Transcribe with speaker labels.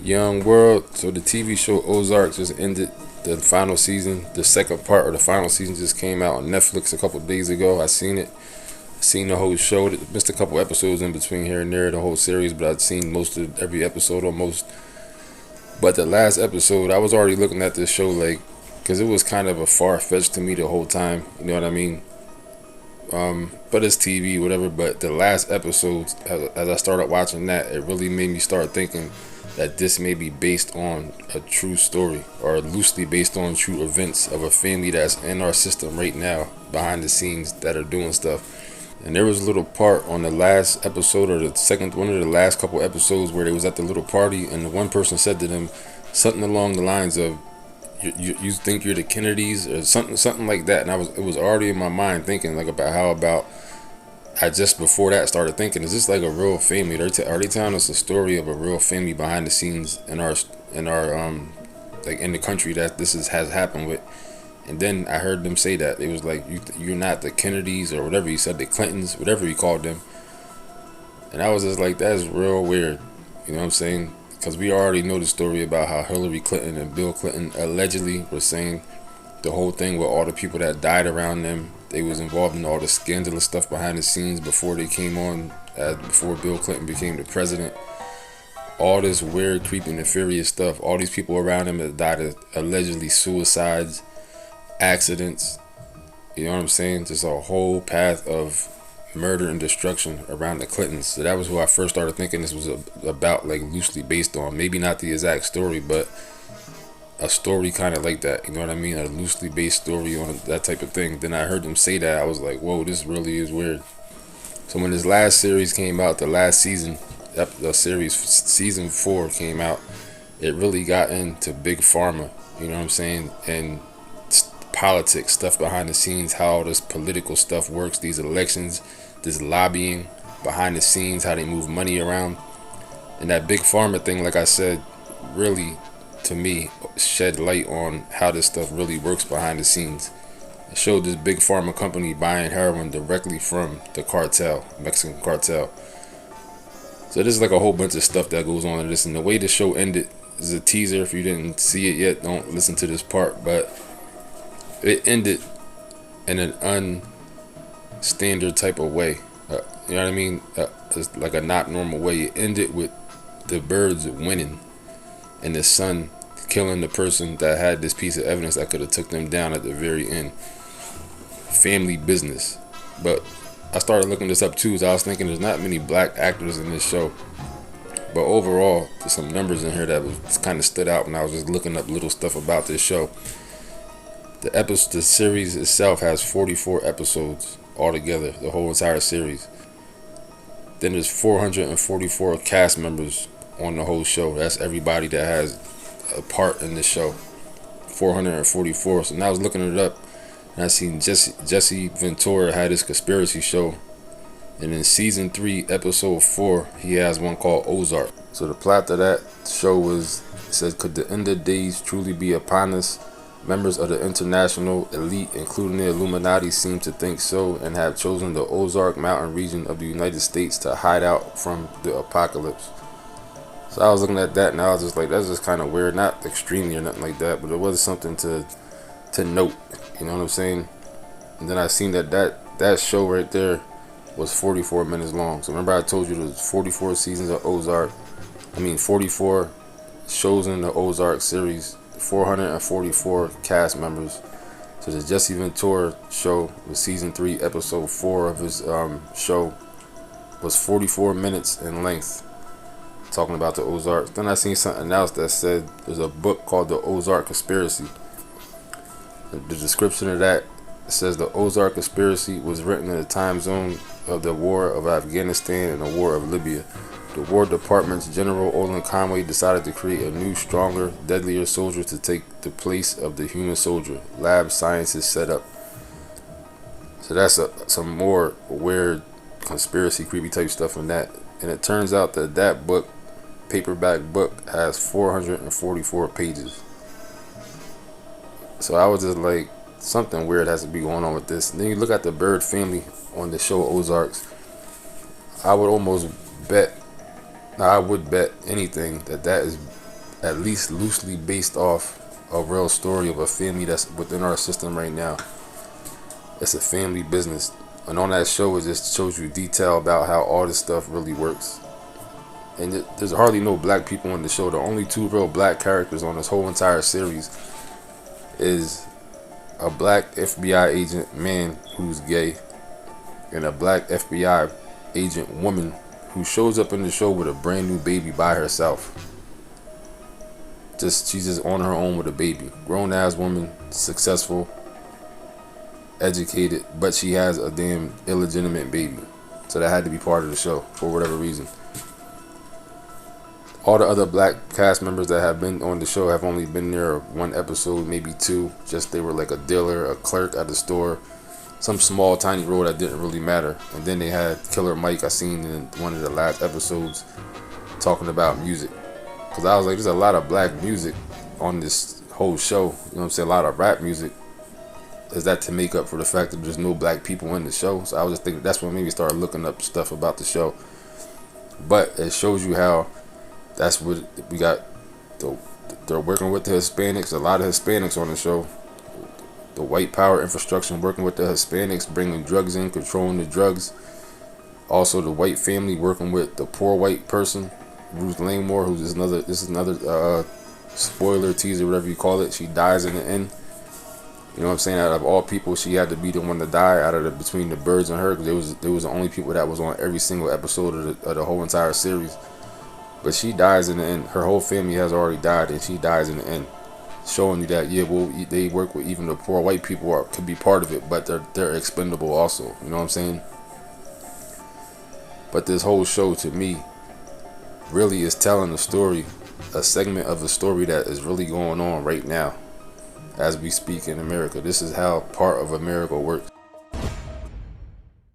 Speaker 1: Young world. So the TV show Ozark just ended the final season. The second part of the final season just came out on Netflix a couple days ago. I seen it. Seen the whole show. Missed a couple episodes in between here and there, the whole series, but I'd seen most of every episode almost. But the last episode, I was already looking at this show like, because it was kind of a far fetched to me the whole time. You know what I mean? But it's TV, whatever. But the last episode, as I started watching that, it really made me start thinking that this may be based on a true story or loosely based on true events of a family that's in our system right now, behind the scenes, that are doing stuff. And there was a little part on the last episode, or the second one of the last couple episodes, where they was at the little party, and the one person said to them something along the lines of, "You think you're the Kennedys," or something like that. And it was already in my mind thinking like about I just before that started thinking, is this like a real family? Are they telling us a story of a real family behind the scenes in our like in the country that has happened with? And then I heard them say that it was like, you're not the Kennedys or whatever he said, the Clintons, whatever he called them. And I was just like, that's real weird. You know what I'm saying? Because we already know the story about how Hillary Clinton and Bill Clinton allegedly were saying the whole thing with all the people that died around them. They was involved in all the scandalous stuff behind the scenes before they came on, before Bill Clinton became the president. All this weird, creepy, nefarious stuff. All these people around him that died of allegedly suicides, accidents. You know what I'm saying? Just a whole path of murder and destruction around the Clintons. So that was who I first started thinking this was about, like loosely based on. Maybe not the exact story, but a story kind of like that. You know what I mean? A loosely based story on that type of thing. Then I heard them say that. I was like, whoa, this really is weird. So when this last series came out, the last season, the series season 4 came out, it really got into big pharma. You know what I'm saying? And politics, stuff behind the scenes, how this political stuff works, these elections, this lobbying behind the scenes, how they move money around. And that big pharma thing, like I said, really, to me, shed light on how this stuff really works behind the scenes. It showed this big pharma company buying heroin directly from the cartel, Mexican cartel. So there's like a whole bunch of stuff that goes on in this. And the way the show ended is a teaser. If you didn't see it yet, don't listen to this part. But it ended in an unstandard type of way. You know what I mean? It's like a not normal way. It ended with the birds winning and the son killing the person that had this piece of evidence that could have took them down at the very end. Family business. But I started looking this up too, so I was thinking there's not many black actors in this show. But overall, there's some numbers in here that was kind of stood out when I was just looking up little stuff about this show. The series itself has 44 episodes altogether, the whole entire series. Then there's 444 cast members on the whole show. That's everybody that has a part in the show. 444. So now I was looking it up, and I seen Jesse Ventura had his conspiracy show. And in season 3, episode 4, he has one called Ozark. So the plot of that show was, it says, could the end of days truly be upon us? Members of the international elite, including the Illuminati, seem to think so and have chosen the Ozark mountain region of the United States to hide out from the apocalypse. So I was looking at that and I was just like, that's just kind of weird. Not extremely or nothing like that, but it was something to note. You know what I'm saying? And then I seen that show right there was 44 minutes long. So remember I told you there's 44 seasons of Ozark. 44 shows in the Ozark series. 444 cast members. So the Jesse Ventura show was season 3, episode 4 of his show was 44 minutes in length, talking about the Ozarks. Then I seen something else that said there's a book called The Ozark Conspiracy. The description of that says the Ozark Conspiracy was written in the time zone of the War of Afghanistan and the War of Libya. The War Department's General Olin Conway decided to create a new, stronger, deadlier soldier to take the place of the human soldier. Lab sciences set up. So that's some more weird conspiracy, creepy type stuff in that. And it turns out that book, paperback book, has 444 pages. So I was just like, something weird has to be going on with this. And then you look at the Bird family on the show Ozarks. I would bet anything that is at least loosely based off a real story of a family that's within our system right now. It's a family business, and on that show it just shows you detail about how all this stuff really works. And there's hardly no black people on the show. The only two real black characters on this whole entire series is a black FBI agent man who's gay and a black FBI agent woman who shows up in the show with a brand new baby by herself. She's just on her own with a baby. Grown ass woman, successful, educated, but she has a damn illegitimate baby. So that had to be part of the show for whatever reason. All the other black cast members that have been on the show have only been there one episode, maybe two. Just they were like a dealer, a clerk at the store, some small tiny role that didn't really matter. And then they had Killer Mike, I seen in one of the last episodes, talking about music. Because I was like, there's a lot of black music on this whole show. You know what I'm saying? A lot of rap music. Is that to make up for the fact that there's no black people in the show? So I was just thinking that's when maybe started looking up stuff about the show. But it shows you how that's what we got. They're working with the Hispanics. A lot of Hispanics on the show. The white power infrastructure working with the Hispanics, bringing drugs in, controlling the drugs. Also, the white family working with the poor white person, Ruth Langmore, who's another. This is another spoiler teaser, whatever you call it. She dies in the end. You know what I'm saying? Out of all people, she had to be the one to die out of between the birds and her, because there was the only people that was on every single episode of the whole entire series. But she dies in the end. Her whole family has already died, and she dies in the end, showing you that they work with even the poor white people could be part of it, but they're expendable also. You know what I'm saying? But this whole show to me really is telling a story, a segment of a story that is really going on right now as we speak in America. This is how part of America works.